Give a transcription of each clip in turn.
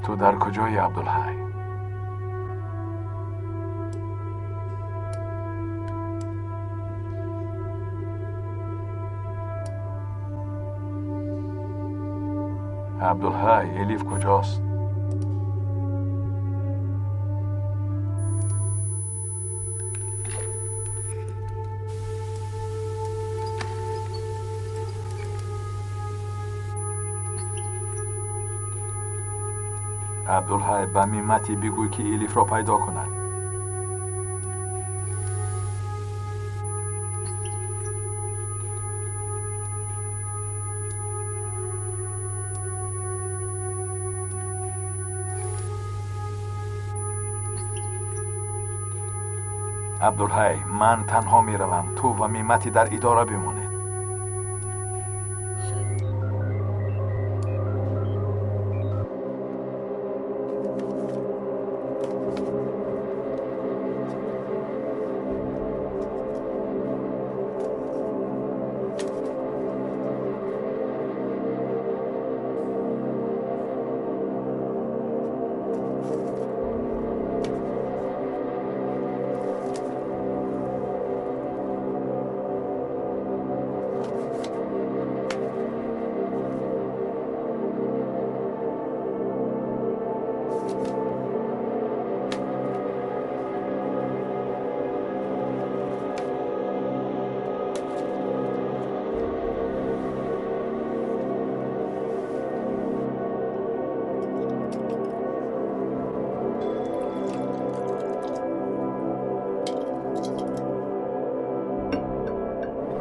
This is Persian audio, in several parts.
تو در کجایی عبدالحی؟ عبدالحی، الیف کجاست؟ عبدالحی، به میمتی بگوی که الیف را پیدا کند. عبدالحی، من تنها می روم. تو و میمتی در اداره بمانید.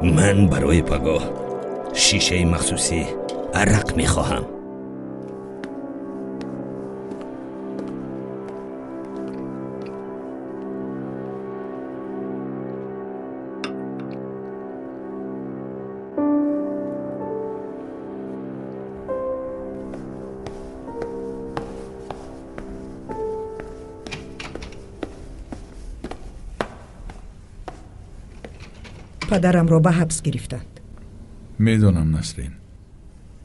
من برای پگاه شیشه مخصوصی عرق میخواهم. پدرم را به حبس گرفتند. میدونم نسرین.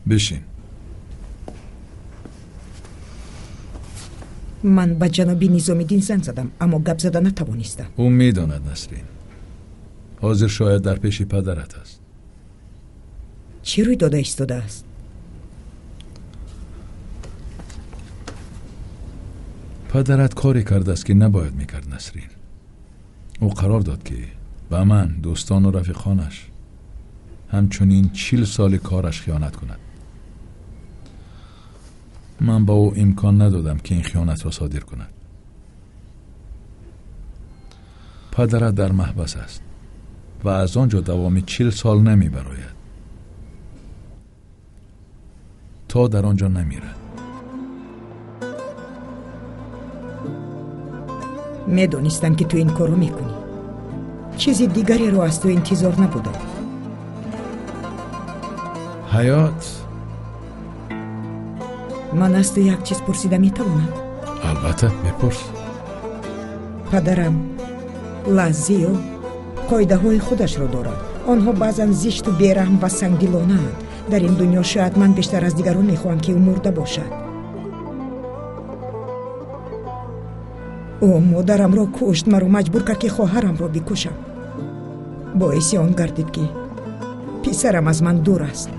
بشین. من به جناب نظامی‌دین زنگ زدم اما گپ زدن نتوانستم. او میداند نسرین. حاضر شاید در پیش پدرت است. چی روی داده ایستاده است؟ پدرت کاری کرده است که نباید میکرد نسرین. او قرار داد که به من، دوستان و رفیقانش همچنین 40 سال کارش خیانت کند. من با او امکان ندادم که این خیانت را صادر کند. پدرت در محبس است و از آنجا دوامی 40 سال نمی براید تا در آنجا نمیرد. میدونستم که تو این کارو میکنی. چیزی دیگری رو از تو انتظار نبودم. حیات، من از تو یک چیز پرسیدم میتوانم؟ البته بپرس. پدرم لحظی و قاعده های خودش رو دارد. آنها بعضا زشت و بیرحم و سنگدلانه اند. در این دنیا شاید من بیشتر از دیگران میخواهم که او مرده باشد. او مادرم را کشت، مرا مجبور کرد که خواهرم را بکشم. باعث آن گردید که پسرم از من دور است،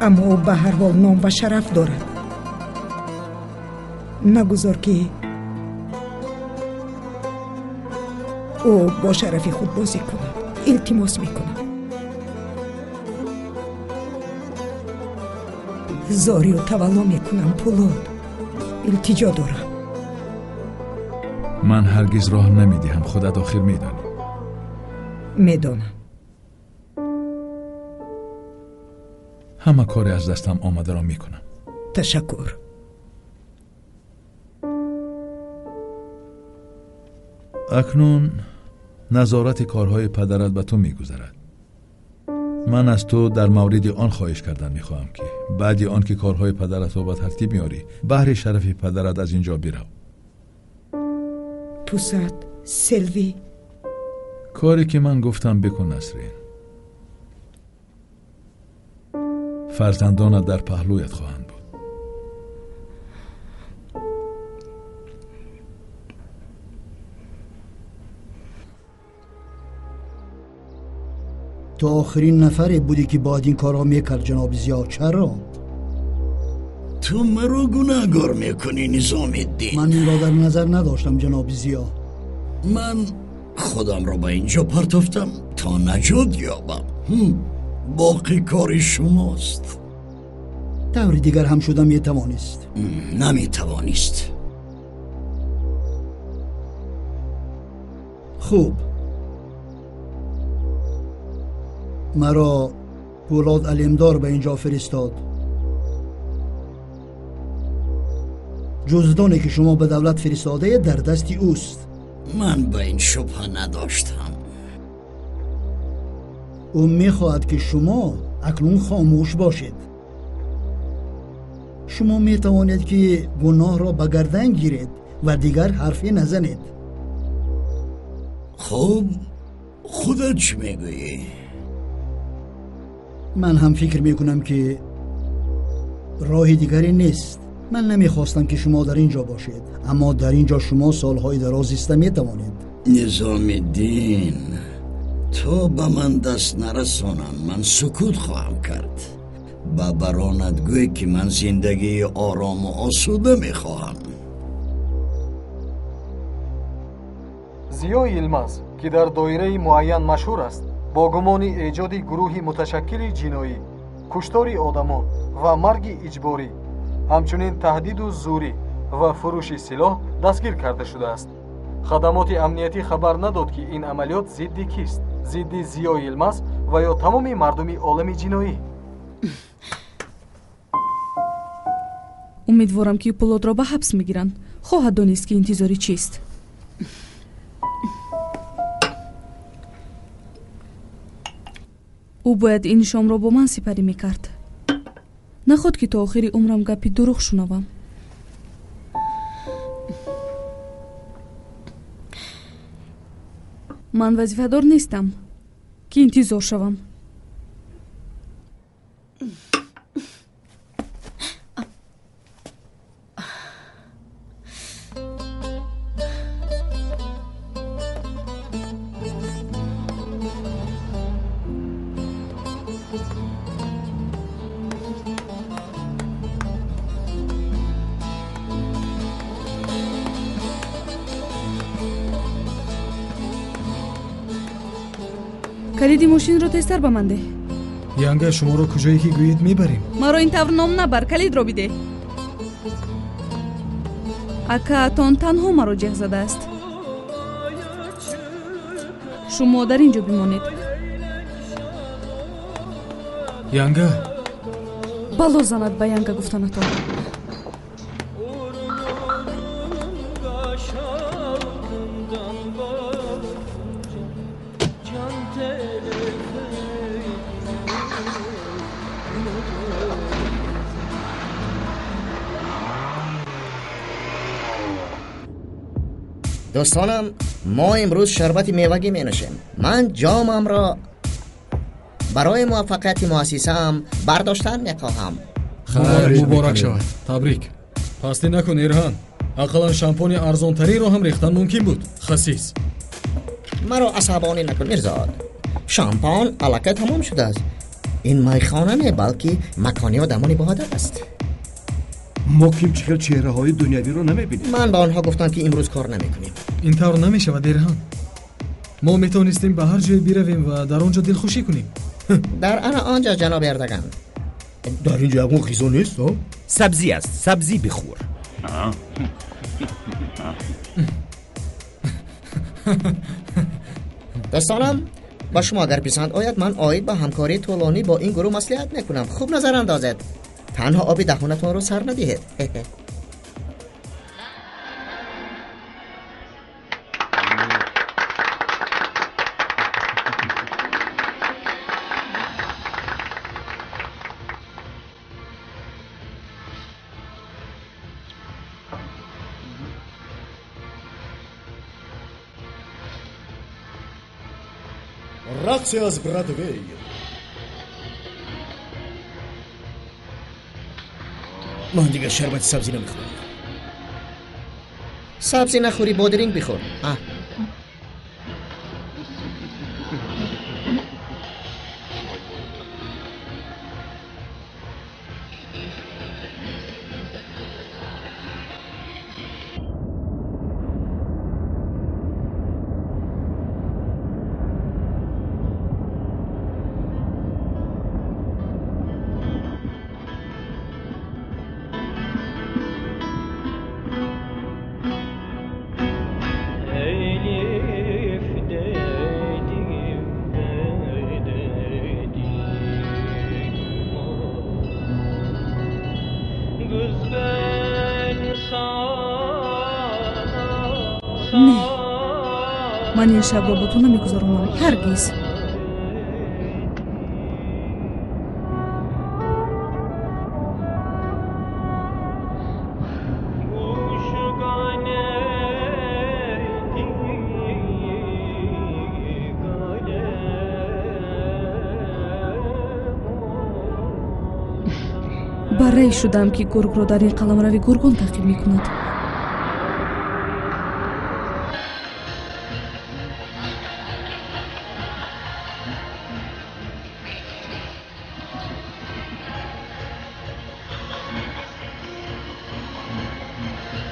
اما او به هر حال نام و شرف دارد. نگذار که او با شرف خود بازی کند. التماس میکنم. زاری و تولا میکنم پولاد. التجا دارم. من هرگز راه نمیدهم. خودت آخر میدانی. میدانم. همه کاری از دستم آمده را میکنم. تشکر. اکنون نظارت کارهای پدرت به تو میگذرد. من از تو در مورد آن خواهش کردن میخواهم که بعد آن که کارهای پدرت را به ترتیب میاری، بهر شرف پدرت از اینجا برو. پوسد، سلوی، کاری که من گفتم بکن نسرین. فرزندانت در پهلویت خواهند بود. تو آخرین نفری بودی که باید این کارها میکرد جناب ضیا. چرا؟ تو مرا گناهگار میکنی نظام الدین. من این را در نظر نداشتم جناب ضیا. من خودم را به اینجا پرتافتم تا نجات یابم. باقی کار شماست. طوری دیگر هم شده میتوانست. نمیتوانست. خوب، مرا پولاد علمدار به اینجا فرستاد. جزدانی که شما به دولت فرستاده در دستی اوست. من به این شبه نداشتم. او میخواهد که شما اکنون خاموش باشید. شما میتوانید که گناه را به گردن گیرید و دیگر حرفی نزنید. خب خودت چی میگویی؟ من هم فکر میکنم که راه دیگری نیست. من نمیخواستم که شما در اینجا باشید، اما در اینجا شما سالهای دراز زیسته میتوانید. نظام الدین، تو به من دست نرسانم. من سکوت خواهم کرد. با برانت گوی که من زندگی آرام و آسوده میخواهم. ضیا یلماز که در دایره معین مشهور است با گمان ایجاد گروهی متشکل جنایی، کشتار آدمان و مرگ اجباری، همچنین تهدید و زوری و فروش سلاح دستگیر کرده شده است. خدمات امنیتی خبر نداد که این عملیات ضد کیست؟ ضد ضیا یلماز و یا تمام مردم عالم جنایی؟ امیدوارم که پولاد را به حبس میگیرند. خواهد دانست که انتظاری چیست. او باید این شام را با من سپری میکرد. نخواد که تا آخری عمرم گپی دروغ شنوم. من وظیفه‌دار نیستم که انتظار شوم. کلیدی ماشین رو تستر به من ده. ینگه شما رو کجایی که گویید میبریم؟ مرا این طور نام نبر، کلید رو بیده. اکا تان تنها مرا جه زده است. شما در اینجا بمانید. ینگه بلا زند به ینگه گفتنتان. دوستانم، ما امروز شربت میوگی می نوشیم. من جامم را برای موفقیت مؤسسه‌ام برداشتن میخواهم. خیر مبارک شود. تبریک. پستی نکن ایرهان. اقلا شامپونی ارزانتری رو هم ریختن ممکن بود. خسیس. مرا عصبانی نکن میرزاد. شامپان الکه تمام شده است. این میخانه نه بلکه مکانی آدمانی بهادر است. ما کیم چهره های دنیوی رو نمیبینیم. من به آنها گفتم که امروز کار نمیکنیم. این طور نمیشود ایرهان. ما میتونستیم به هر جای برویم و در آنجا دلخوشی کنیم. در آنجا جناب اردگان. در اینجا اون غذا نیست. سبزی است. سبزی بخور. دوستانم، با شما اگر پسند آید من آید به همکاری طولانی با این گروه مصلحت میکنم. خوب نظر اندازید. تنها آب دهانتون رو سر ندهید. رقصی از برادوی. من دیگه شربت سبزی نمیخورم. سبزی نخوری بادرینگ بخور. من این شب را با تو نمیگذارم هرگز. برای شدم که گرگ را در این قلمروی گرگون تعقیب میکند.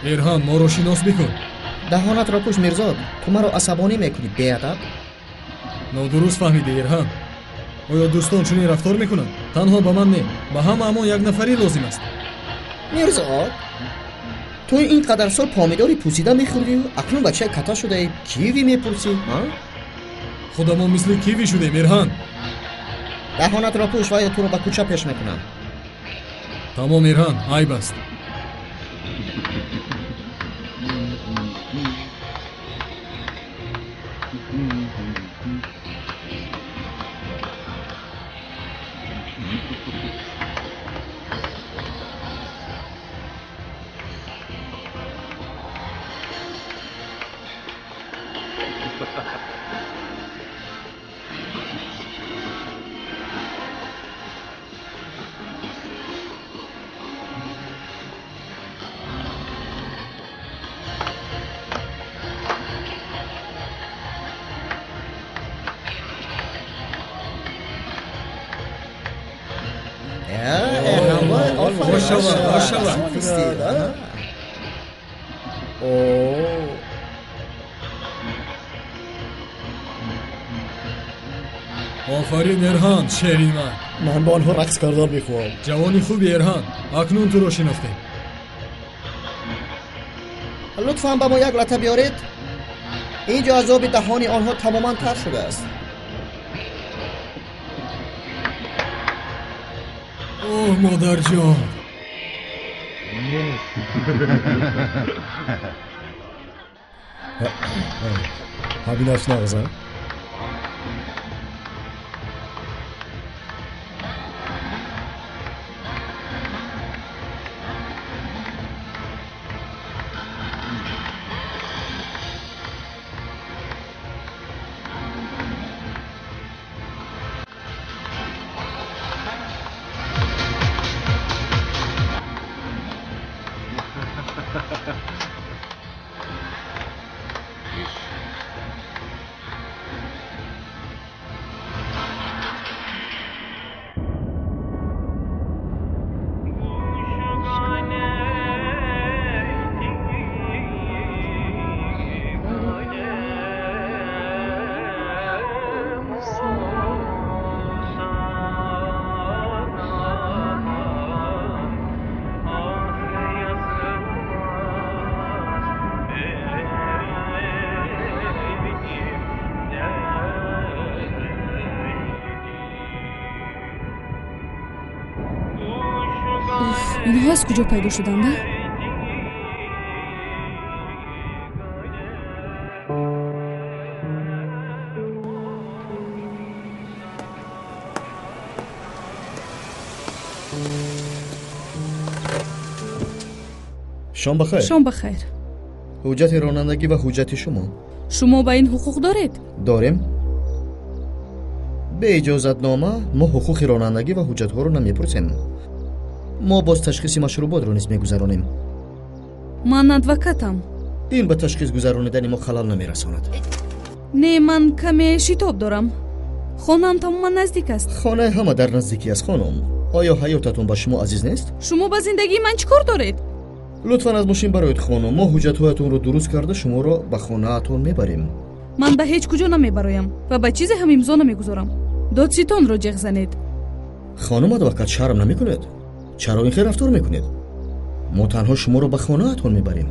ایرهان ما رو شناس بکن. دهانت را پوش میرزاد. تو مرا عصبانی میکنی بیادب. نادرست فهمیدی ایرهان. آیا دوستان چنین رفتار میکنند؟ تنها با من نه، با همه یک نفری لازم است. میرزاد تو اینقدر سال پامیداری پوسیده میخوردی و اکنون بچه کتا شده کیوی میپرسی؟ خودمون مثل کیوی شده ایرهان. دهانت را پوش و یا تو رو با کوچه پیش میکنم. تمام ایرهان عیب است. آفرین ایرهان شیرین من با آنها رقص کردن میخواهم. جوانی خوبی ایرهان، اکنون تو رو شناختیم. لطفاً با ما یک لطه بیارید. اینجا از آب دهانی آنها تماما تر شده است. اوه مادر جان. همین است نغزه؟ اینها از کجا پیدا شدند؟ شام بخیر. شام بخیر. حجت رانندگی و حجت شما با این حقوق دارید؟ داریم. به اجازت نامه ما حقوق رانندگی و حجت ها رو نمیپرسیم. ما باز تشخیص مشروبات رو نیست میگذرانیم. من ادوکاتم. این به تشخیص گذرانیدن ما خلل نمیرساند. نه من کمی شتاب دارم. خانم تماما نزدیک است. خانه همه در نزدیکی است خانم. آیا حیاتتون با شما عزیز نیست؟ شما با زندگی من چیکار دارید؟ لطفاً از ماشین برایید خانم. ما حجت‌هایتون رو درست کرده شما رو به خانه‌تون میبریم. من به هیچ کجا نمیبرایم و به چیزی هم امضا نمیگذارم. دادستان رو جغ زنید. خانم وقت شرم نمیکنید؟ چرا این خیر رفتار میکنید؟ ما تنها شما رو به خانه‌تون میبریم.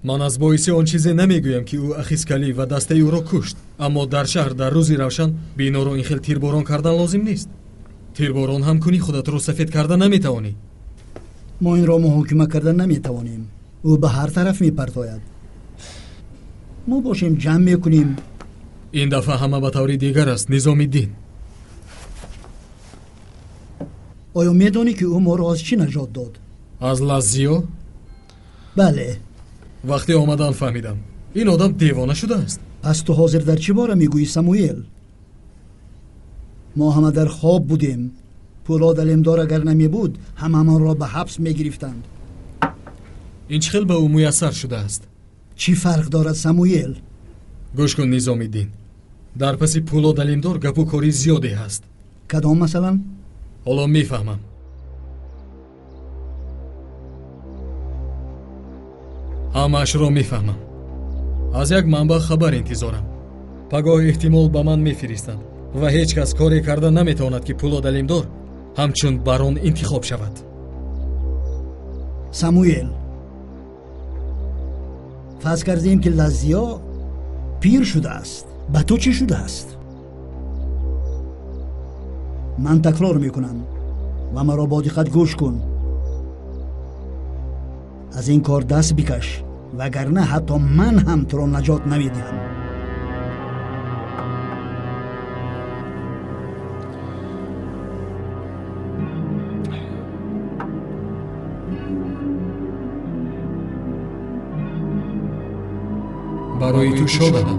من از باعثی آن چیزی نمیگویم که او اخیسکلی و دسته او را کشت، اما در شهر در روزی روشن بینا رو این خیل تیرباران کردن لازم نیست. تیرباران هم کنی خودت رو سفید کردن نمیتوانی. ما این را محاکمه کردن نمیتوانیم. او به هر طرف میپرتاید. ما باشیم جمع میکنیم. این دفعه همه به طوری دیگر است. نظام الدین، آیا میدانی که او ما را از چی نجات داد؟ از لزیا؟ بله. وقتی آمدن فهمیدم این آدم دیوانه شده است. پس تو حاضر در چی باره میگویی سموئیل؟ ما همه در خواب بودیم. پولاد علمدار اگر نمی بود همه را به حبس میگرفتند. این چخیل به او میسر شده است. چی فرق دارد سموئیل؟ گوش کن نظام الدین، در پسی پولاد علمدار گپ و کاری زیادی هست. کدام مثلا؟ حالا میفهمم. همه‌اش را میفهمم. از یک منبع خبر انتظارم. پگاه احتمال به من میفرستند و هیچ کس کاری کرده نمیتواند که پولاد علمدار همچون بران انتخاب شود. سموئیل، فرض کردیم که لزیا پیر شده است. به تو چی شده است؟ من تکرار میکنم و مرا با دقت گوش کن. از این کار دست بکش وگرنه حتی من هم تو را نجات نمیدهم. برای تو شدم.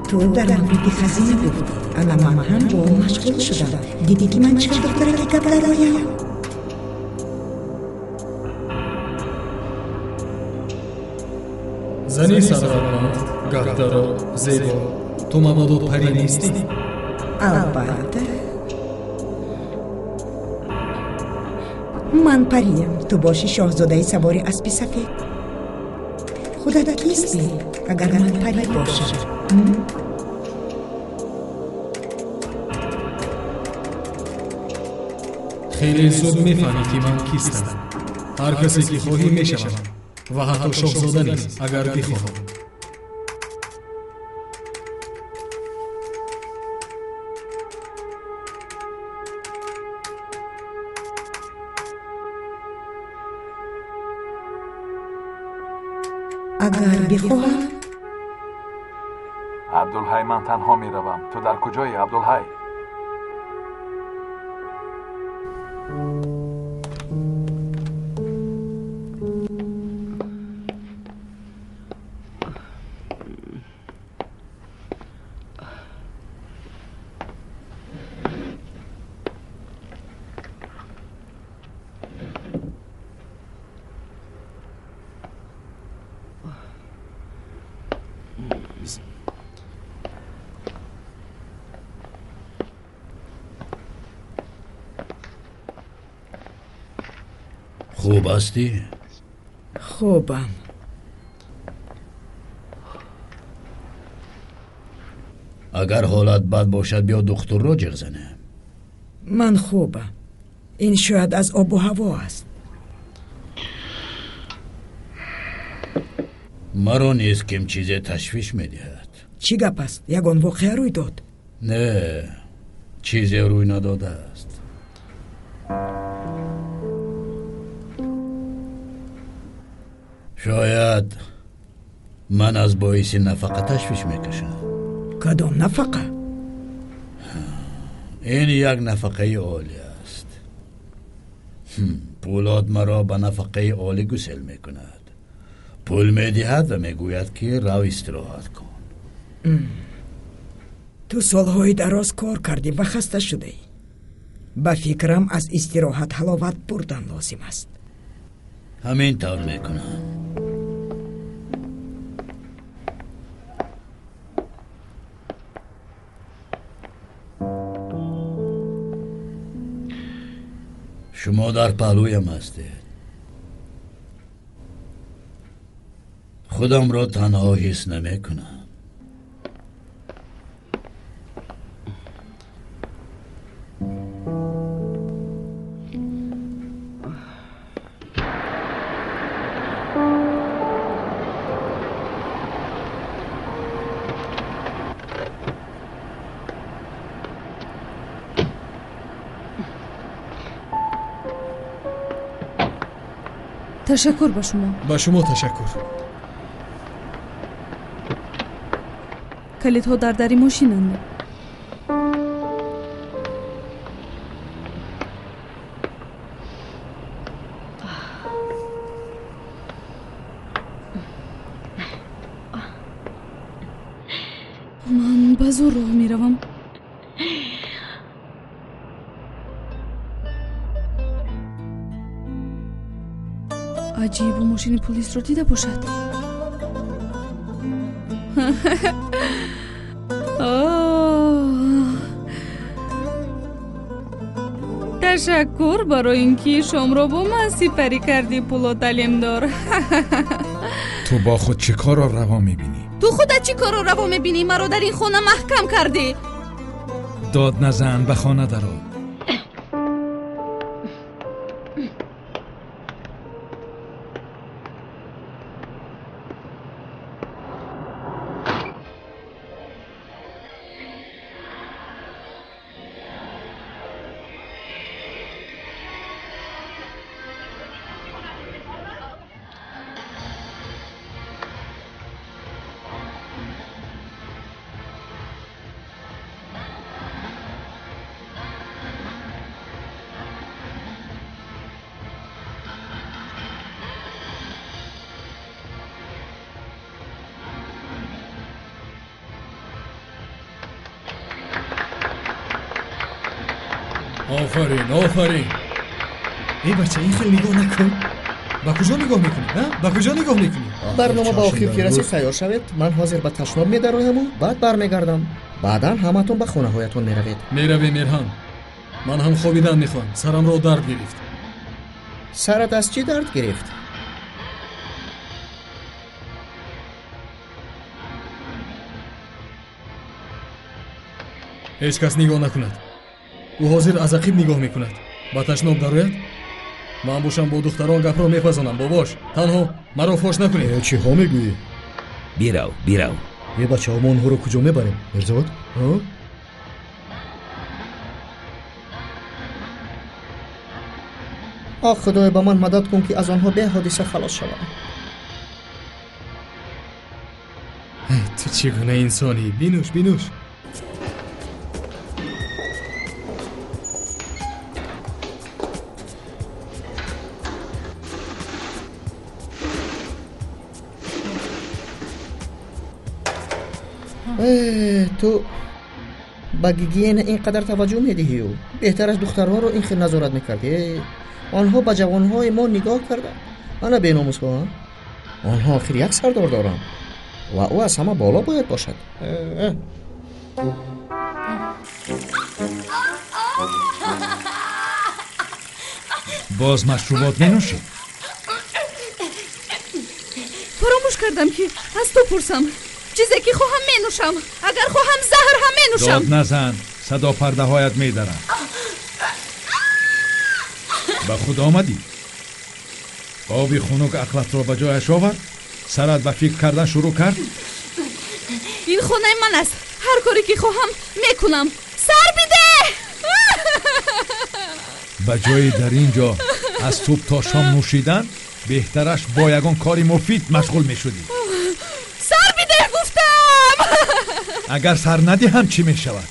تو در مورد خزینه گفتی، اما من هم با اون مشغول شدم. دیدی که من چقدر دختره که قبل دایم. زنی سرورمند، گهدار، زیبا، تو مماد و پری نیستی؟ البته من پریم، تو باشی شاهزاده سواری اسبی سفید. خودت کیستی اگر من پری باشم؟ خیلی زود میفهمی که من کیستم. هر کسی که خواهی میشوم و حتی شاهزاده نیست اگر بخواهم. اگر بخواهم؟ عبدالحی، من تنها میروم. تو در کجایی عبدالحی؟ خوب هستی؟ خوبم. اگر حالت بد باشد بیا دکتر را جغ زنه. من خوبم. این شاید از آب و هوا است. مرا نیست کم چیزی تشویش میدهد. چی گپ است؟ یگان واقعه روی داد؟ نه، چیزی روی نداده است. شاید من از باعث نفقه تشویش میکشم. کدام نفقه؟ این یک نفقه عالی است. پولاد مرا به نفقه عالی گسل میکند. پول میدهد و میگوید که رو استراحت کن. تو سالهای دراز کار کردی و خسته شده ای. با فکرم از استراحت حلاوت بردن لازم است. همین طور میکنم. شما در پهلویم هستید. خودم را تنها حس نمی کنم. تشکر به شما. به شما تشکر. کلیدها در دری ماشینند. من به زور راه می روم. عجیب و ماشین پلیس رو دیده باشد. تشکر برای اینکه شما رو با من سپری کردی پولاد علمدار. تو با خود چه کار رو روا میبینی؟ تو خودت چی کار رو روا میبینی؟ مرا در این خانه محکم کردی. داد نزن، به خانه درآ. آفرین آفرین. ای بچه این خیلی نگاه نکن. با کجا نگاه میکنی؟ با کجا نگاه میکنی؟ برنامه با آخر که رسید تیار شوید. من حاضر به تشناب میدرایم و بعد برمیگردم. بعدا همتون به خونه هایتون میروید. میروی میرهان. من هم خوابیدن میخوام. سرم رو درد گرفت. سرت از چی درد گرفت؟ هیچ کس نگاه نکند. او حاضر از عقیب نگاه میکند. با تشناب دارد؟ من باشم با دختران گپ را میپزنم. باباش تنها مرا فاش نکنید. چی ها میگویی؟ بیرو یه بچه ها ما اونها رو کجا میبریم؟ مرزاد؟ خدای با من مدد کن که از آنها به حادثه خلاص شوم. تو چگونه انسانی؟ بینوش بینوش. تو با گیگین اینقدر توجه میدهی و بهتر از دخترها رو این خیلی نظارت میکردی. آنها با جوانهای ما نگاه کردن. انا بیناموس ها. آنها آخر یک سردار دارن و او از همه بالا باید باشد. باز مشروبات ننوشی؟ فراموش کردم که از تو پرسم. چیزی که خواهم می نوشم. اگر خواهم زهر هم می نوشم. داد نزن، صدا پرده هایت می درم. به خود آمدی؟ آبی خنک عقلت را به جایش آورد؟ سرت به فکر کردن شروع کرد؟ این خانه من است. هر کاری که خواهم میکنم. سر بیده. به جای در اینجا از صبح تا شام نوشیدن بهترش با یگان کاری مفید مشغول می شدی. سر بیده گفتم. اگر سر ندی هم چی می شود؟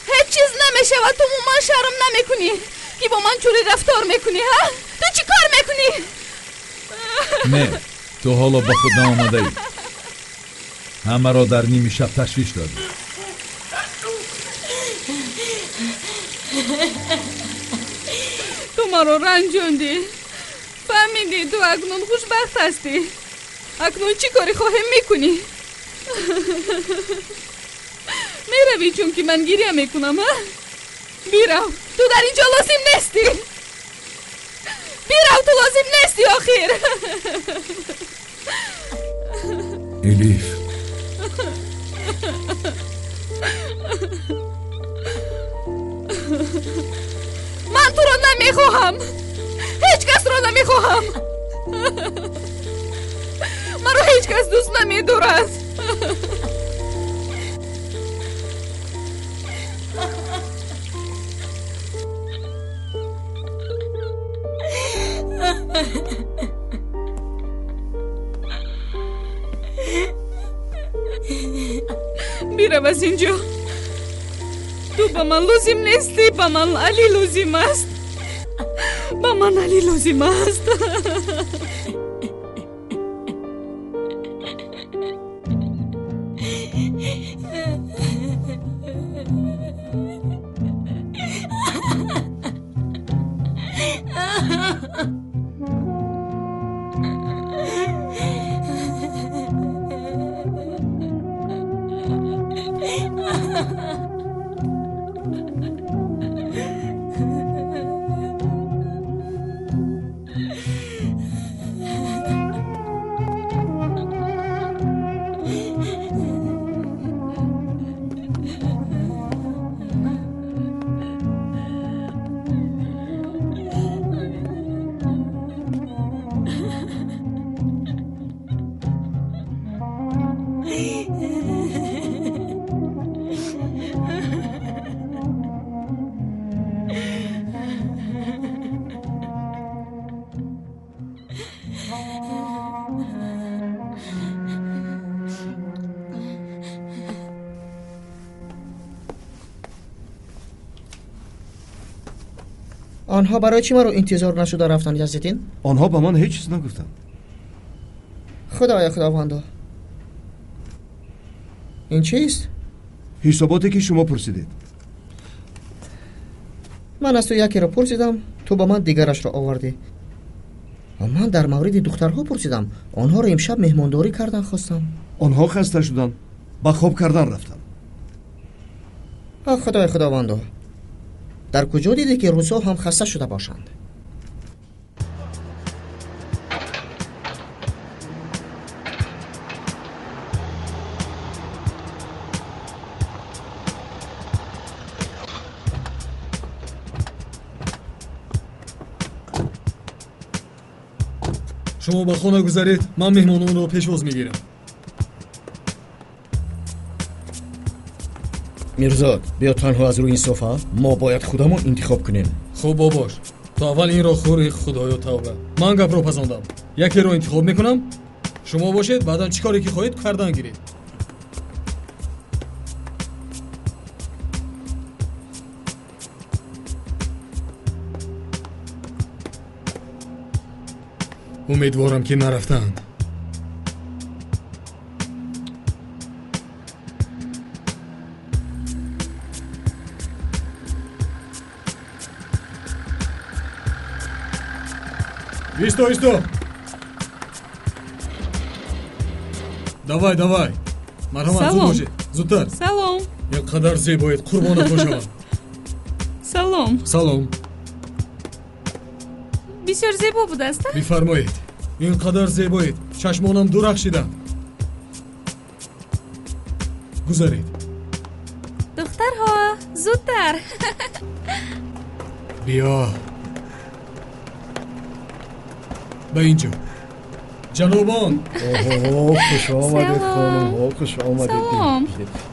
هیچ چیز نمی شود. تو من شرم نمی کنی که با من چوری رفتار میکنی ها؟ تو چی کار میکنی؟ نه، تو حالا به خود نآمده ای. همه را در نیمی شب تشویش دادی. تو مرا رنجوندی. فهمیدی میدونی تو اکنون خوشبخت هستی. اکنون چی کاری خواهیم میکنی؟ میروی چون که من گریه میکنم ها؟ بیرو، تو در اینجا لازم نیستی. بیرو، تو لازم نیستی آخیر. الیف، من تو رو نمیخواهم. هیچ کس رو نمیخواهم. من رو هیچ کس دوست نمیدارد. بیرو از اینجا. تو با من لازم نیستی. با من علی لازم است. با من علی لازم است. آنها برای چی ما رو انتظار نشده رفتن یزدین؟ آنها به من هیچ چیز نگفتن. خدایا خداوندا، این چیست؟ حساباتی که شما پرسیدید. من از تو یکی رو پرسیدم، تو با من دیگرش رو آوردی. من در مورد دخترها پرسیدم، آنها رو امشب مهمانداری کردن خواستم. آنها خسته شدن، با خواب کردن رفتن. خدای خداوندا، در کجا دیدی که روسا هم خسته شده باشند؟ شما به خانه گذارید، من مهمانون رو پیشواز میگیرم. میرزاد، بیا تنها از روی این صفحه، ما باید خودمون انتخاب کنیم. خوب باش، تا اول این را خوری خدایا توبه. من گپ رو پسندم. یکی رو انتخاب میکنم، شما باشید، بعدا چی کاری که خواهید کردن گیرید. امیدوارم که نرفتند. ایستا давай марҳамат зуд бошед зудтар салом як қадар зебоед қурбонат бошавам салом бисёр зебо будааст бифармоед ин қадар зебоед чашмонам дурахшиданд гузаред духтарҳо зудтар биё ба инҷо ҷанобон хуш омадед хонумҳо, хуш омадед.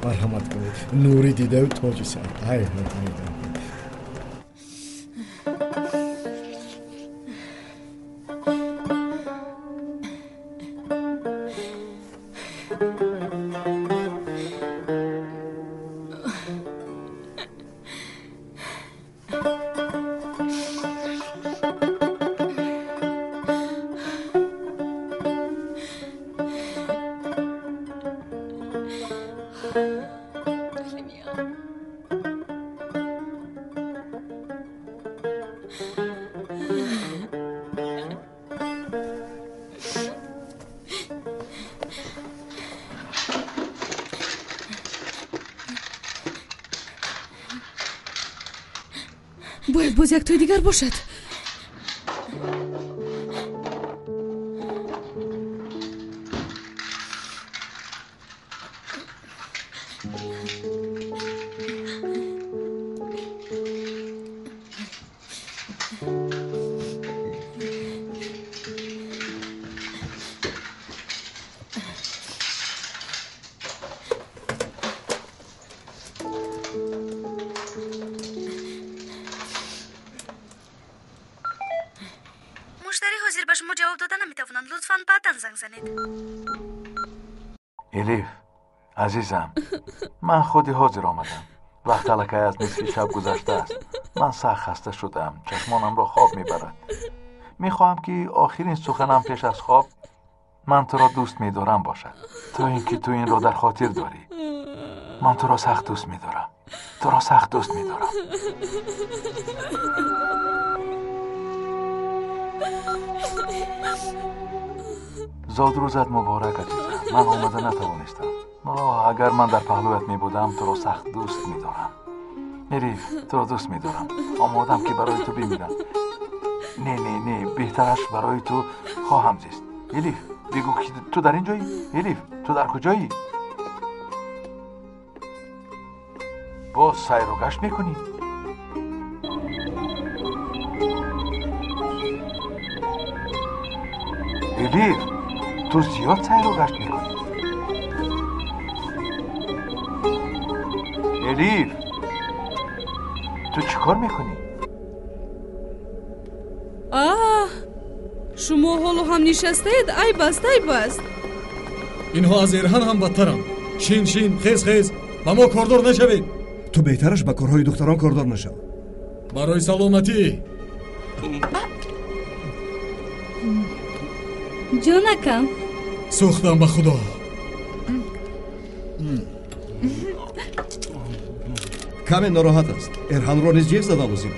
марҳамат кунед, нури дидаю тоҷи сар. باید باز یک توی دیگر باشد. لطفاً بعداً زنگ زنید. الیف عزیزم، من خودی حاضر آمدم. وقت الکی از نصف شب گذشته است. من سخت خسته شدم، چشمانم را خواب میبرد. میخواهم که آخرین سخنم پیش از خواب من تو را دوست میدارم باشد، تا اینکه تو این را در خاطر داری. من تو را سخت دوست میدارم، تو را سخت دوست میدارم. زاد روزت مبارک عزیزم. من آمده نتوانستم. اگر من در پهلویت می بودم تو را سخت دوست می دارم. الیف، تو را دوست می دارم. آمادم که برای تو بمیرم. نه بهترش برای تو خواهم زیست. الیف بگو که تو در اینجایی؟ الیف تو در کجایی؟ باز سیر و گشت میکنی؟ الیف تو زیاد سیر و گشت میکنی. الیف تو چیکار میکنی؟ شما حالو هم نشستید؟ ای بست. اینها از ارهان هم بدترم. شین خیز با ما کاردار نشوید. تو بهترش با کارهای دختران کاردار نشو. برای سلامتی. جانکم سوختم به خدا. کمی ناراحت است. ارهان را نیز جیغ زده لازم.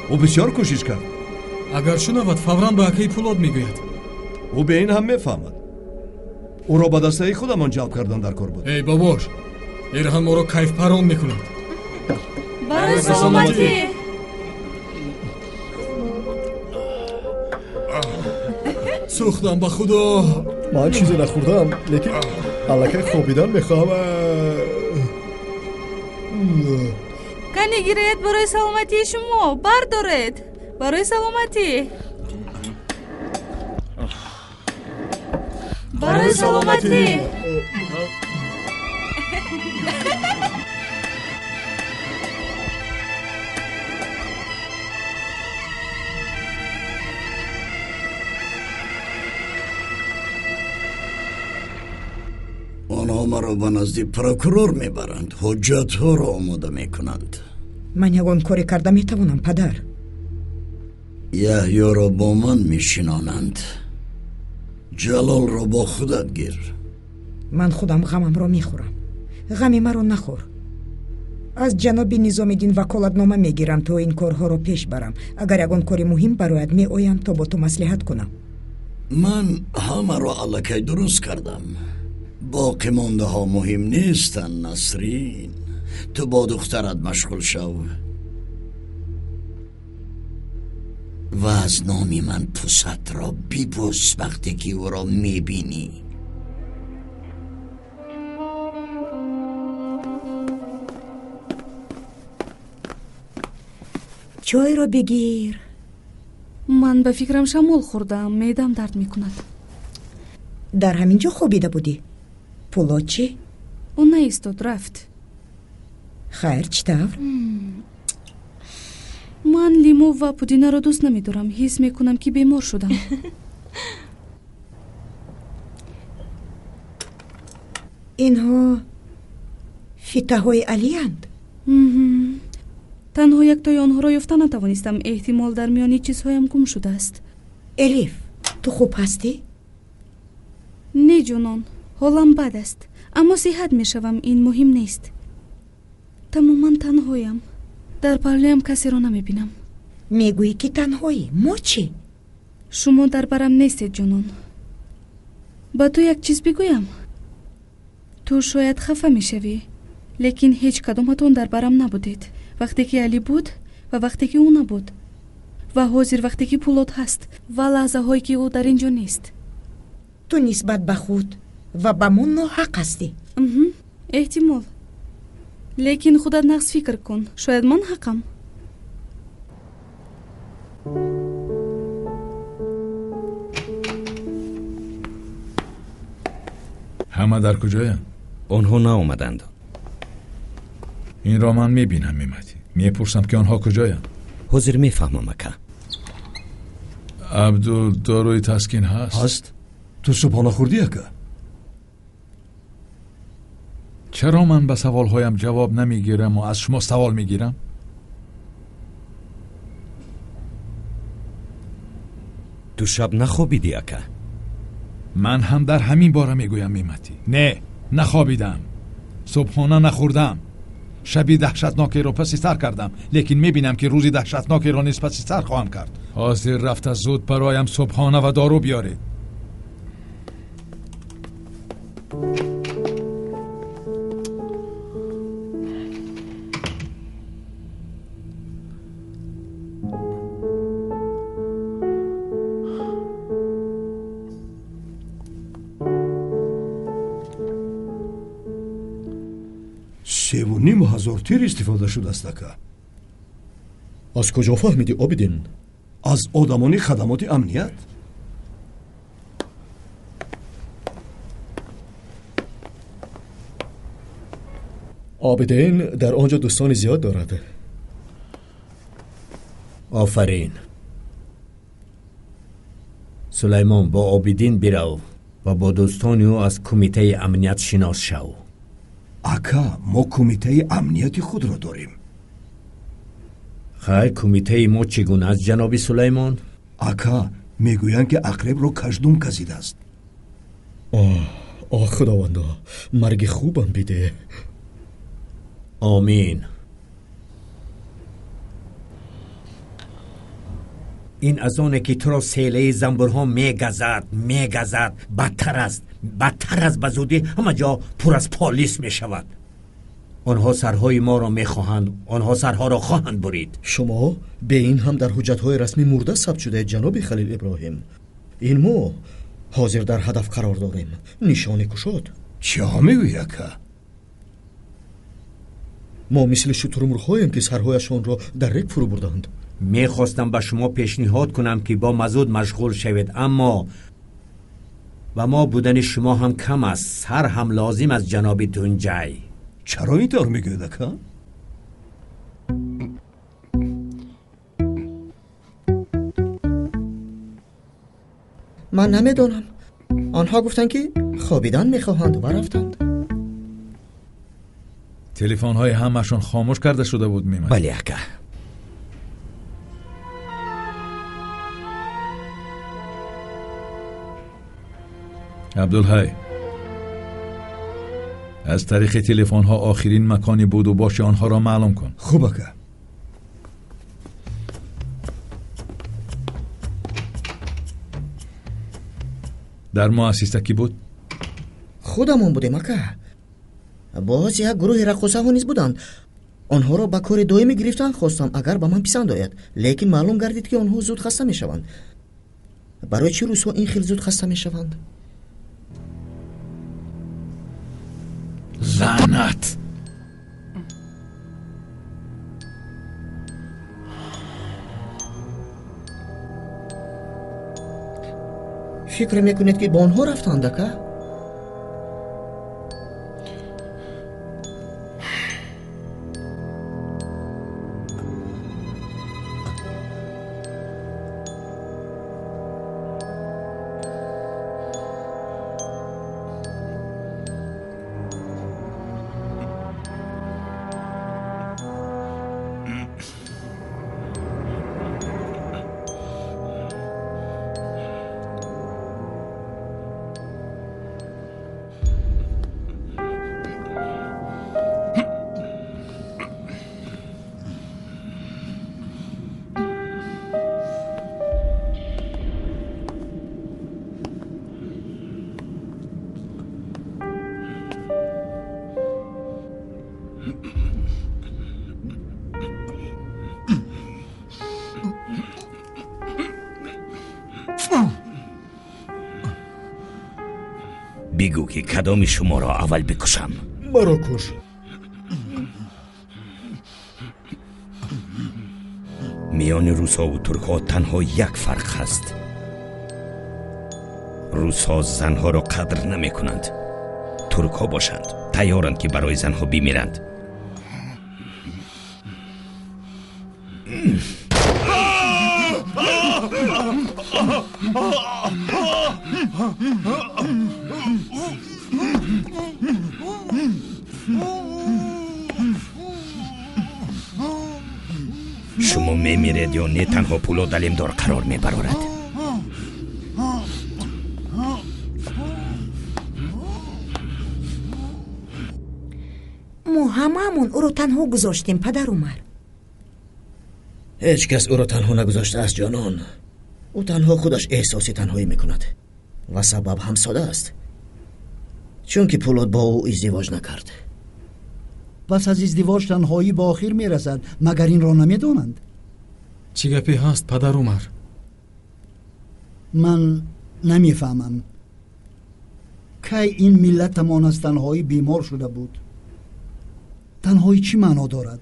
او بسیار کوشش کرد. اگر شنود فوراً به اکی پولاد میگوید. او به این هم میفهمد. او را به دسته خودمان جلب کردن در کار بود. ای باباش، ارهان ما را کیف پران میکند. برای سلامتی. سوختم به خدا. من چیزی نخوردم، لیکن الکی خوابیدن میخوام. کنی گیرید برای سلامتی شما. بردارید برای سلامتی. برای سلامتی. آنها مرا به نزد پروکورور میبرند، حجت ها را آماده میکنند. من یگان کاری کرده میتوانم پدر. یحیی را با من میشنانند. جلال را با خودت گیر. من خودم غمم را میخورم. غمی مرا نخور. از جناب نظامیدین وکالتنامه میگیرم تا این کارها را پیش برم. اگر یگان کاری مهم برایت میآیم تا با تو مصلحت کنم. من همه را الکی درست کردم. باقی مانده ها مهم نیستن. نسرین، تو با دخترت مشغول شو و از نامی من پوست را بیبوس وقتی که او را میبینی. چای را بگیر. من به فکرم شمال خوردم، معدم درد میکند. در همینجا خوابیده بودی؟ پولاد چی؟ اون نایستاد، رفت. خیر چطور؟ من لیمو و پودینه را دوست نمیدارم. حس میکنم که بیمار شدم. اینها فیته های علی اند؟ تنها یک تای آنها را یافته نتوانستم. احتمال در میانی چیزهایم گم شده است. الیف تو خوب هستی؟ نه جونان، حالم بد است، اما صحت میشوم. این مهم نیست. تماما تنهایم. در پهلویم کسی را نمیبینم. میگویی که تنهایی؟ ما چی؟ شما در برم نیستید جونان. با تو یک چیز بگویم. تو شاید خفه میشوی، لیکن هیچ کدامتون در برم نبودید. وقتی که علی بود ва вақте ки ӯ набуд ва ҳозир вақте ки Пулод ҳаст ва лаҳзаҳое ки ӯ дар ин ҷо нест. ту нисбат ба худ ва ба мон ноҳақ ҳастӣ. эҳтимол, лекин худат нағз фикр кун, шояд ман ҳақам. ҳама дар куҷоянд? онҳо наомаданд. инро ман мебинам. мематӣ, мепурсам ки онҳо куҷоянд. ҳозир мефаҳмам ака. абдул дорои таскин ҳаст? ту субҳона хӯрдӣ ака? чаро ман ба саволҳоям ҷавоб намегирам ва аз шумо савол мегирам? ту шаб нахобидӣ ака? ман ҳам дар ҳамин бора мегӯям мематӣ. не, нахобидам. субҳона нахӯрдам. шаби даҳшатнокеро паси сар кардам, лекин мебинам ки рӯзи даҳшатнокеро низ паси сар хоҳам кард. ҳозир рафта зуд бароям субҳона ва дору биёред. севу ним ҳазор тир истифода шудааст ака. аз куҷо фаҳмидӣ обидин? аз одамони хадамоти амният. обидин дар он ҷо дӯстони зиёд дорад. офарин. сулаймон, бо обидин бирав ва бо дӯстони ӯ аз кумитаи амният шинос шав. ака, мо кумитаи амнияти худро дорем. хайр, кумитаи мо чӣ гуна аст, ҷаноби сулаймон? ака, мегӯянд ки ақребро каждум казидааст. оҳ худовандо, марги хубам бидеҳ. آمین. این از آنه که تو را سیله زنبورها میگزد بدتر از بزودی همه جا پر از پالیس می شود. آنها سرهای ما را می خواهند، آنها سرها را خواهند برید. شما به این هم در حجتهای رسمی مرده ثبت شده جناب خلیل ابراهیم. این ما حاضر در هدف قرار داریم. نشانه کشاد. چه میگویی که؟ ما مثل شترمرغ‌هاییم که سرهایشان را در ریگ فرو بردند. میخواستم به شما پیشنهاد کنم که با مزود مشغول شوید، اما و ما بودن شما هم کم است. سر هم لازم از جناب دنجای. چرا اینطور میگوید که؟ من نمیدونم. آنها گفتن که خوابیدن میخواهند و رفتند. تلفن های همشون خاموش کرده شده بود میمد. بله اکا. عبدالحی، از طریق تلفن ها آخرین مکانی بود و باشه آنها را معلوم کن. خوبه که در مؤسسه کی بود؟ خودمون بودیم اکا. باز یک گروه رقاصه ها نیز بودند. آنها را به کار دائمی گرفتن خواستم اگر به من پسند آید، لیکن معلوم گردید که آنها زود خسته می شوند. برای چی روزها این خیلی زود خسته می شوند؟ لعنت. فکر میکنید که با آنها رفتند اکا؟ بگو که کدام شما را اول بکشم. مرا کش. میان روسا و ترک‌ها تنها یک فرق هست. روسا زنها را قدر نمی کنند. ترک‌ها باشند تیارند که برای زنها بمیرند. شما میمیرید یا نه تنها پولاد علمدار قرار میبرارد. ما هممون او رو تنها گذاشتیم پدر عمر. هیچ کس او را تنها نگذاشته است جانان. او تنها خودش احساسی تنهایی میکند و سبب هم ساده است، چون که پولاد با او ازدواج نکرد. پس از ازدواج تنهایی با آخر میرسد، مگر این را نمیدانند؟ چی گپی هست پدر عمر؟ من نمیفهمم که این ملتمان از تنهایی بیمار شده بود. تنهایی چی معنا دارد؟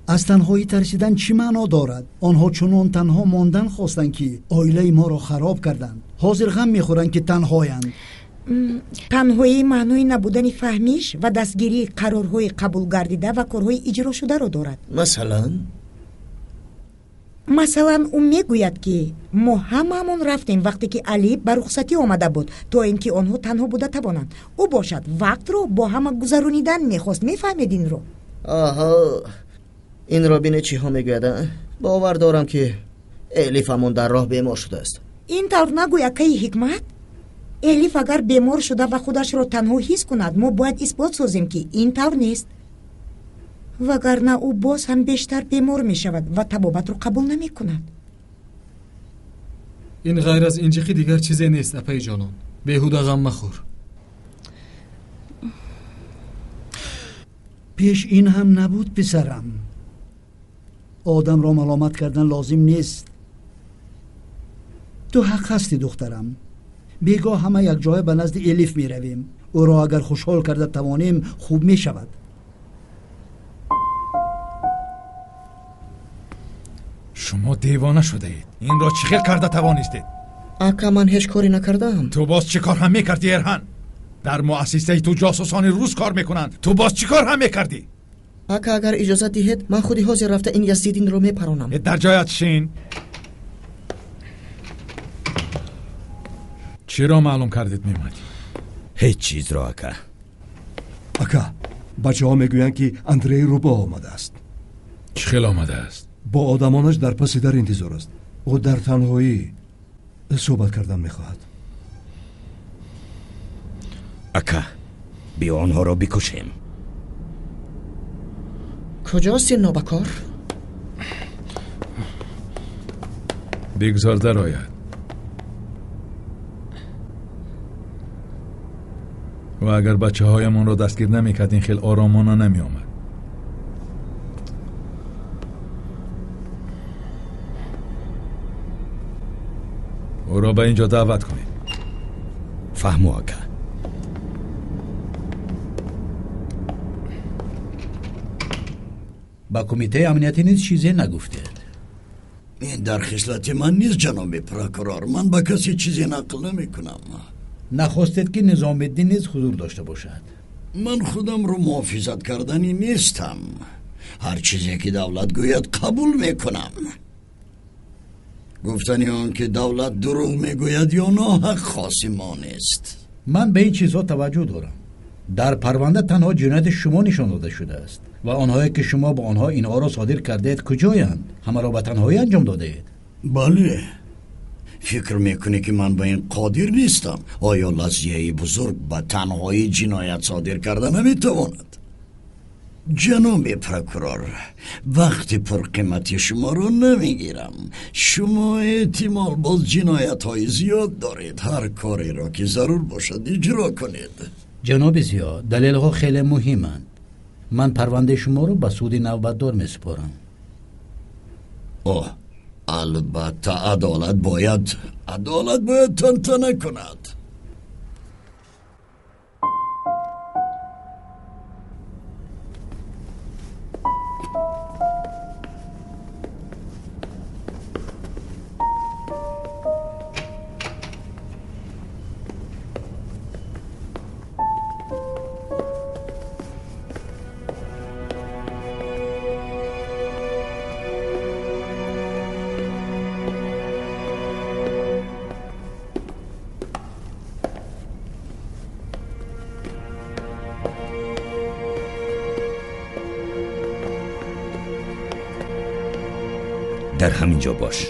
از تنهایی ترسیدن چی معنا دارد؟ آنها چنان تنها ماندن خواستند که عائله ما را خراب کردند. حاضر غم میخورند که تنهایند. تنهایی معنای نبودن فهمیش و دستگیری قرارهای قبول گردیده و کارهای اجرا شده را دارد. مثلا او میگوید که ما هممون رفتیم وقتی که علی به رخصتی آمده بود تا اینکه آنها تنها بوده توانند. او باشد وقت رو با همه گذرونیدن میخواست. میفهمید این رو؟ آها، این را بینه چی ها میگوید. باور دارم که الیفمون در راه بیمار شده است. این طور نگوید که حکمت. الیف اگر بیمار شده و خودش را تنها حس کند، ما باید اثبات سازیم که این طور نیست، وگرنه او باز هم بیشتر بیمار می شود و طبابت رو قبول نمی کند. این غیر از اینجیخی دیگر چیزی نیست اپای جانان. بیهوده غم مخور. پیش این هم نبود پسرم. آدم را ملامت کردن لازم نیست. تو حق هستی دخترم. بیگاه همه یک جای به نزد الیف می رویم. او را اگر خوشحال کرده توانیم خوب می شود. شما دیوانه شده اید. این را چی خیل کرده توانستید؟ اکا من هیچ کاری نکردم. تو باز چی کار هم میکردی ارهن؟ در مؤسسه تو جاسوسان روس کار میکنند. تو باز چی کار هم میکردی؟ اکا اگر اجازه دهید من خودی حاضر رفته این یزدین رو میپرانم. در جایت شین. چی را معلوم کردید میمدی؟ هیچ چیز را اکا. اکا بچه ها میگوین که اندری روبا آمده است. چی خیل آمده است؟ با آدمانش در پس در انتظار است. او در تنهایی صحبت کردن میخواهد. اکا بیا آنها را بکشیم. کجاست این نابکار؟ بگذار در آید و اگر بچه هایمان را دستگیر نمیکرد این خیلی آرامانه نمی آمد. او را به اینجا دعوت کنید. فهمو اکا. با کمیته امنیتی نیز چیزی نگفته. این در خصلت من نیست جناب پروکورور. من با کسی چیزی نقل نمی کنم. نخواستید که نظام الدین نیز حضور داشته باشد. من خودم رو محافظت کردنی نیستم. هر چیزی که دولت گوید قبول میکنم. گفتنی آن که دولت دروغ میگوید یا ناحق خاص ما نیست. من به این چیزها توجه دارم. در پرونده تنها جنایت شما نشان داده شده است و آنهایی که شما با آنها اینها را صادر کردید کجایند؟ همه را به تنهایی انجام داده اید؟ بله. فکر میکنی که من به این قادر نیستم؟ آیا لزیه بزرگ به تنهایی جنایت صادر کرده نمیتواند؟ جناب پروکورور، وقت پرقیمتی شما رو نمیگیرم. شما احتمال باز جنایت های زیاد دارید. هر کاری را که ضرور باشد اجرا کنید. جناب زیا، دلیل ها خیلی مهمند. من پرونده شما رو به سود نوبتدار میسپارم. البته عدالت باید تنتنه کند. بهتر همینجا باش.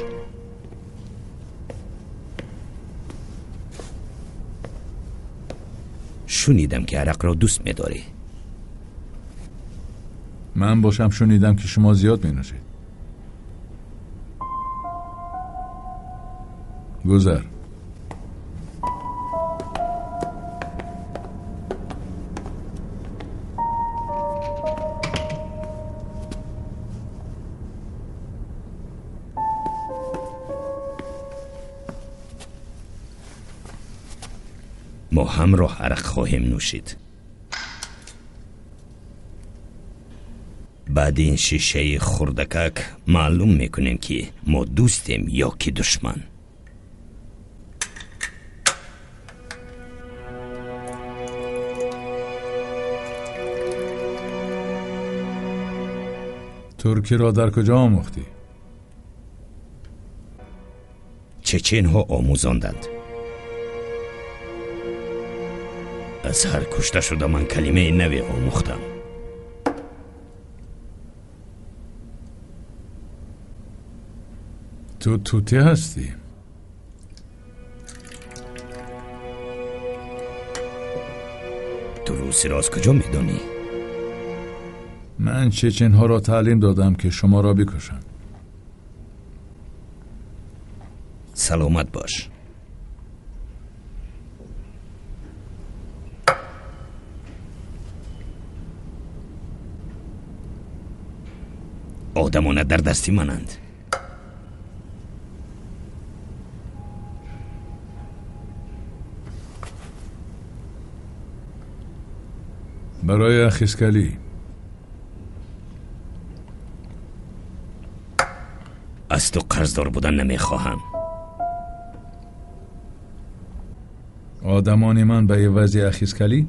شنیدم که عرق را دوست می‌داری. من باشم شنیدم که شما زیاد می‌نوشید. گذر. ما همراه عرق خواهیم نوشید. بعد این شیشه خردکک معلوم میکنیم که ما دوستیم یا که دشمن. ترکی را در کجا آموختی؟ چچن ها آموزاندند. از هر کشته شده من کلمه نوی آموختم. تو توتی هستی؟ تو روسی را از کجا میدانی؟ من چچن ها را تعلیم دادم که شما را بکشم. سلامت باش. آدمانه در دستی منند. برای اخیسکلی. از تو قرضدار بودن نمیخواهم. آدمان من به عوض اخیسکلی؟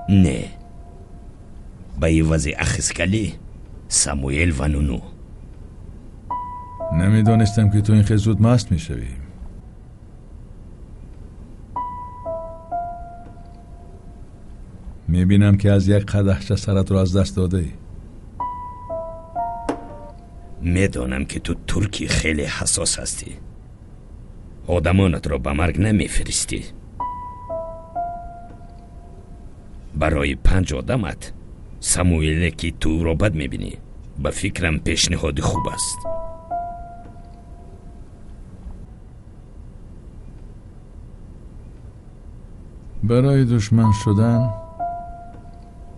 نه، به عوض اخیسکلی ساموئل و نونو. نمیدانستم که تو این خیلی زود مست میشوی. میبینم که از یک قدحچه سرت رو از دست داده ای. میدانم که تو ترکی خیلی حساس هستی. آدمانت را به مرگ نمیفرستی. برای 5 آدمت ساموئل که تو را بد میبینی به فکرم پیشنهاد خوب است. برای دشمن شدن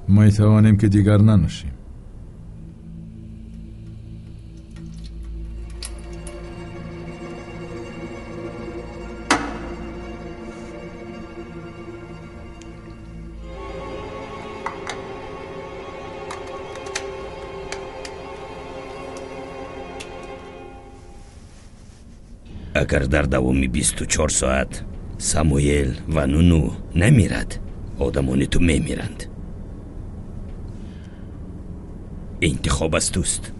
میتوانیم که دیگر ننوشیم. اگر در دوام 24 ساعت ساموئل و نونو نمیرد، آدمان تو میمیرند. انتخاب از توست.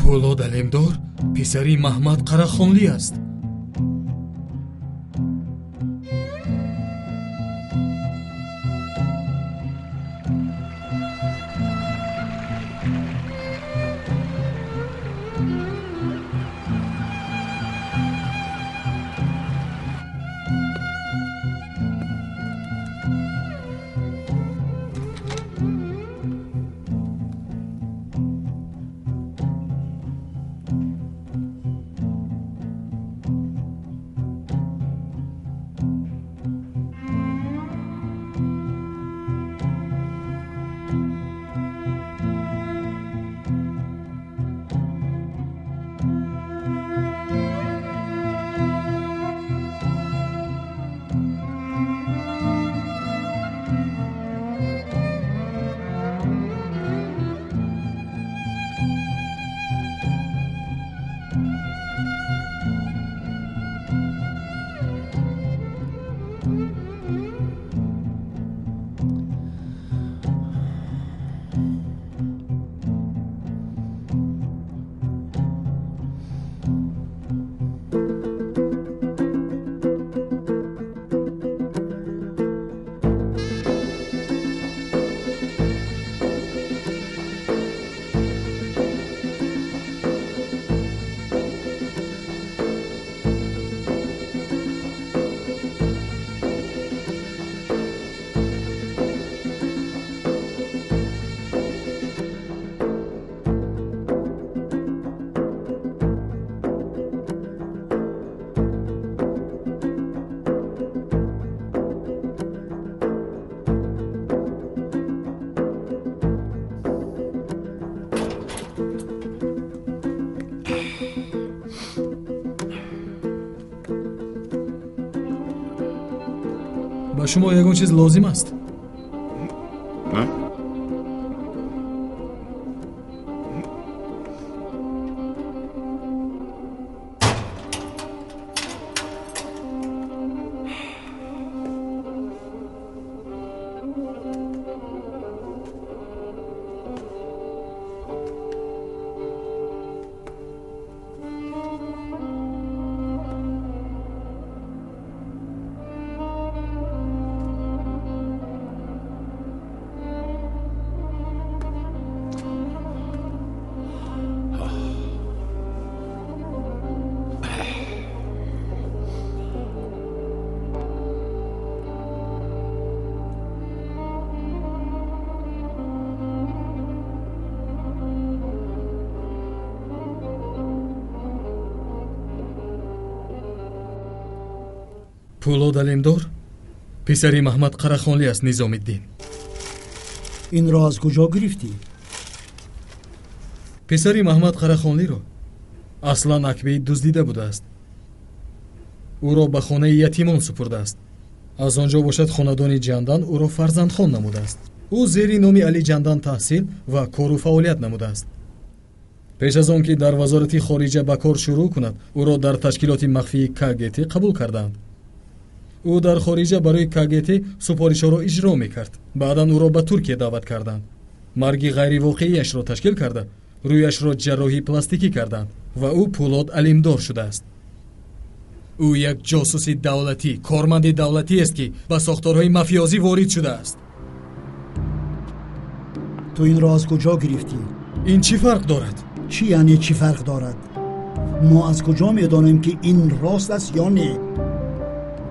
پولاد علمدار پسری محمد قراخونلی است. ба шумо ягон чиз лозим аст? پولاد علمدار پسری محمد قرخانلی است نظام الدین. این را از کجا گرفتی؟ پسری محمد قرخانلی را اصلا اکبی دزدیده بوده است. او را به خانه یتیمان سپرده است. از آنجا باشد خاندان جندان او را فرزندخوان نموده است. او زیر نام علی جندان تحصیل و کار و فعالیت نموده است. پیش از آن که در وزارت خارجه به کار شروع کند او را در تشکیلات مخفی کاگتی قبول کردند. او در خارجه برای کاگتی سفارش‌ها را اجرا می‌کرد. بعداً او را به ترکیه دعوت کردند. مرگ غیر واقعیش را تشکیل کرده رویش را جراحی پلاستیکی کردند و او پولاد علمدار شده است. او یک جاسوس دولتی، کارمند دولتی است که به ساختارهای مافیازی وارد شده است. تو این را از کجا گرفتی؟ این چی فرق دارد؟ چی یعنی چی فرق دارد؟ ما از کجا می‌دانیم که این راست است یا نه؟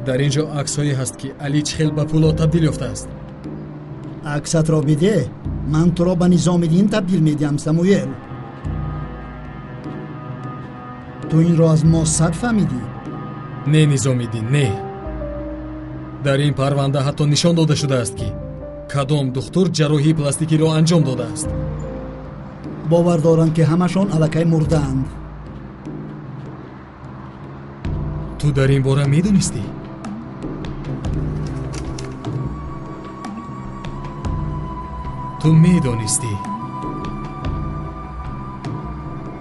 در اینجا عکس‌هایی هست که علی چخیل به پولاد تبدیل یافته است. عکست را بده، من تو را به نظام الدین تبدیل میدیم سموئیل. تو این را از ما صد فهمیدی؟ نه نظام الدین، نه. در این پرونده حتی نشان داده شده است که کدام دختر جراحی پلاستیکی را انجام داده است. باور دارم که همشان الکی مردند. تو در این باره میدونستی؟ تو میدونستی؟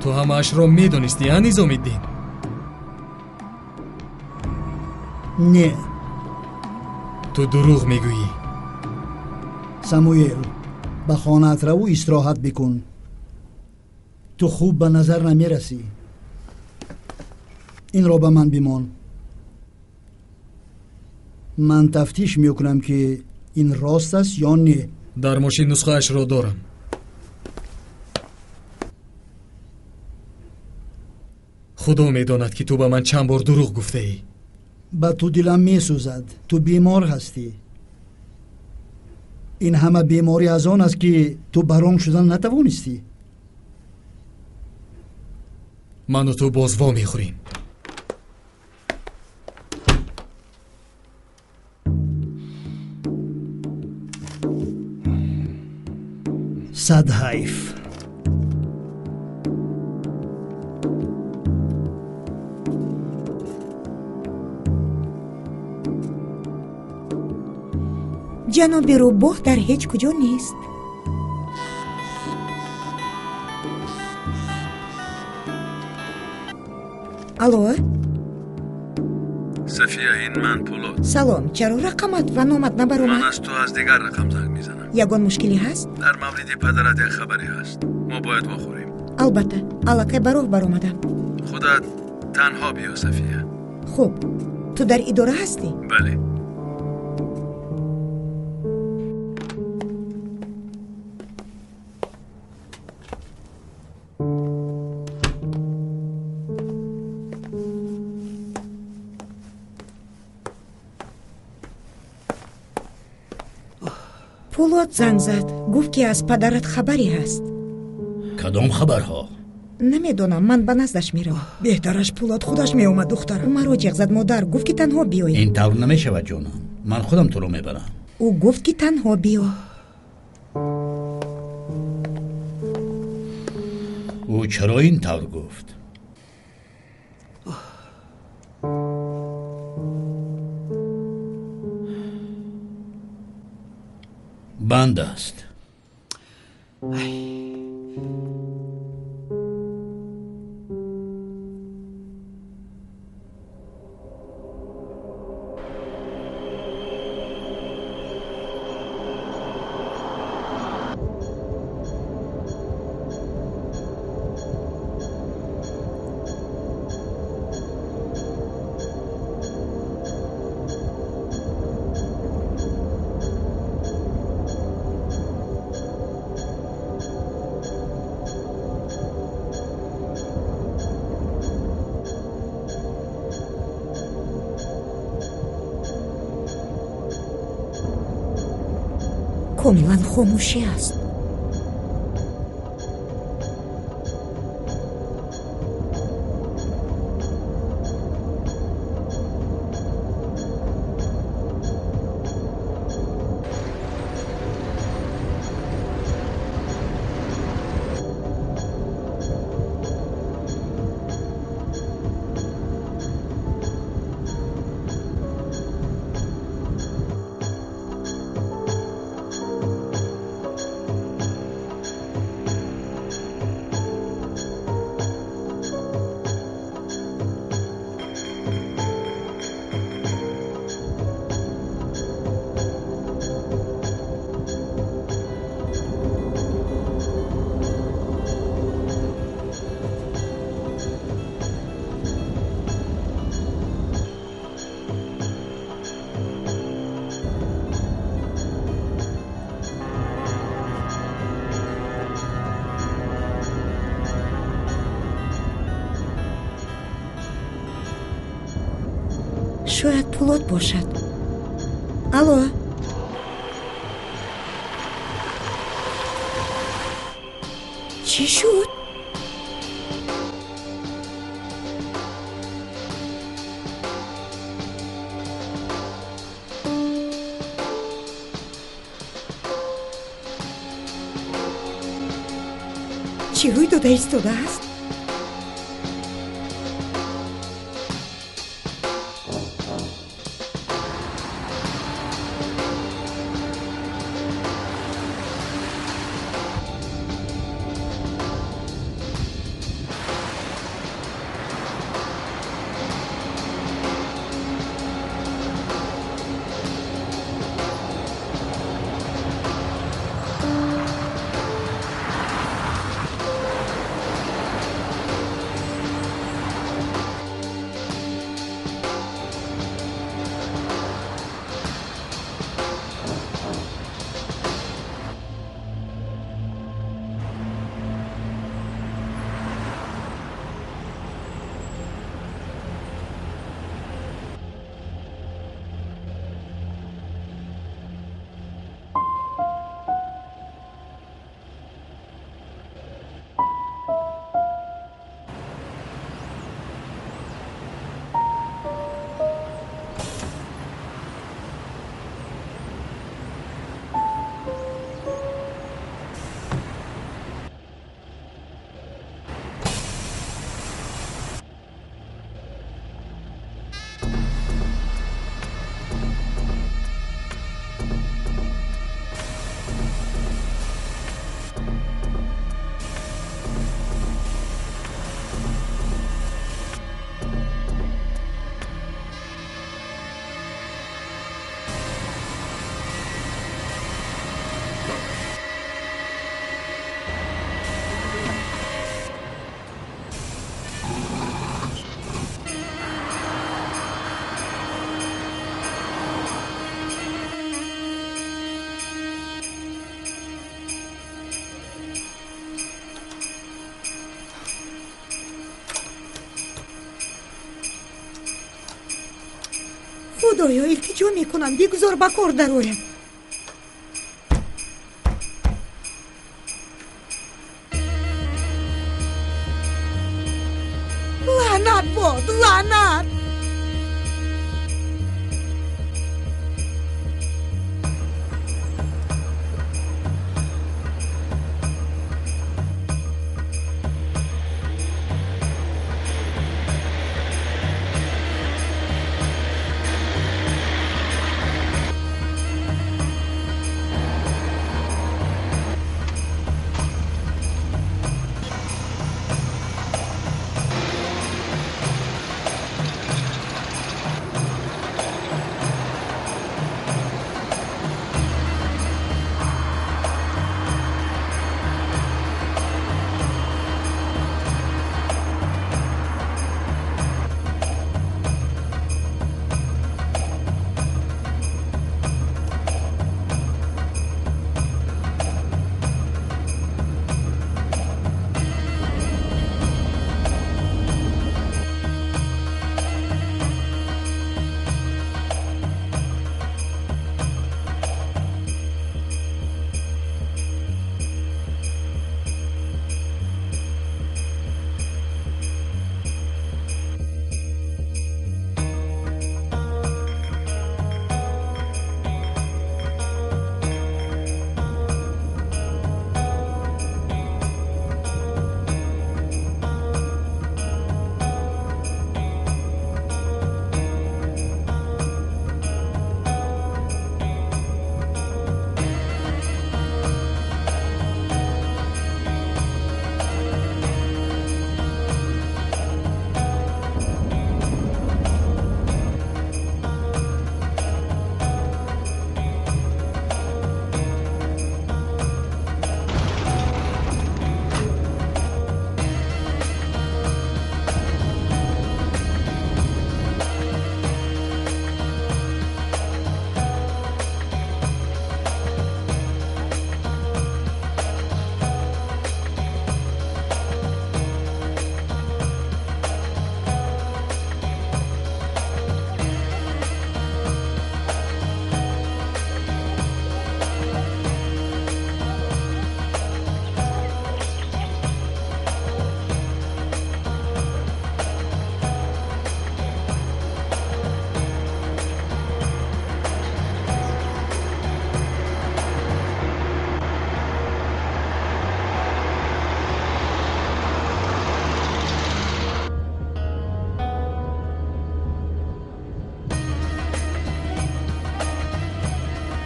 تو همش را میدونستی ها نظام الدین؟ نه. تو دروغ میگویی. سموئیل، به خانه‌ات رو و استراحت بکن. تو خوب به نظر نمیرسی. این را به من بیمان. من تفتیش میکنم که این راست است یا نه. در ماشین نسخه اش را دارم. خدا میداند که تو به من چند بار دروغ گفته ای. با تو دلم میسوزد. تو بیمار هستی. این همه بیماری از آن است که تو برام شدن نتوانستی. من و تو باز وا میخوریم. صد حیف. جناب روباه در هیچ کجا نیست. الو صفیه، این من پولاد. سلام، چرا رقمت و نامت نبرم؟ من از تو از دیگر رقم زنگ میزنم. یگان مشکلی هست؟ در مورد پدرت یک خبری هست. ما باید بخوریم. البته، الکی براه برآمدم. خودت تنها بیا صفیه. خوب، تو در اداره هستی؟ بله. پولاد زنگ زد، گفت که از پدرت خبری هست. کدام خبرها؟ نمیدونم، من به نزدش میرم. بهترش پولاد خودش میومد دخترم. او مرا جیغ زد مادر، گفت که تنها بیایی. این طور نمیشود جانم، من خودم تو رو میبرم. او گفت که تنها بیا. او چرا این طور گفت؟ بند است. کاملا خاموشی است. شاید پولاد باشد. الو، چی شد؟ چی روی داده ایستاده است؟ خدایا التجا میکنم بگذار به کار درآیم. لعنت باد، لعنت.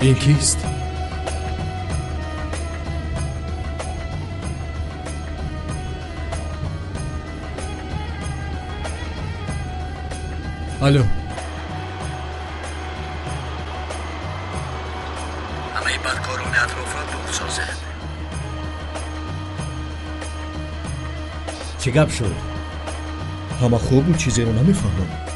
این کیست؟ الو. همه بدکاران اطراف را دور سازند. چه گپ شد؟ همه خوب بود، چیزی رو نمیفهمم.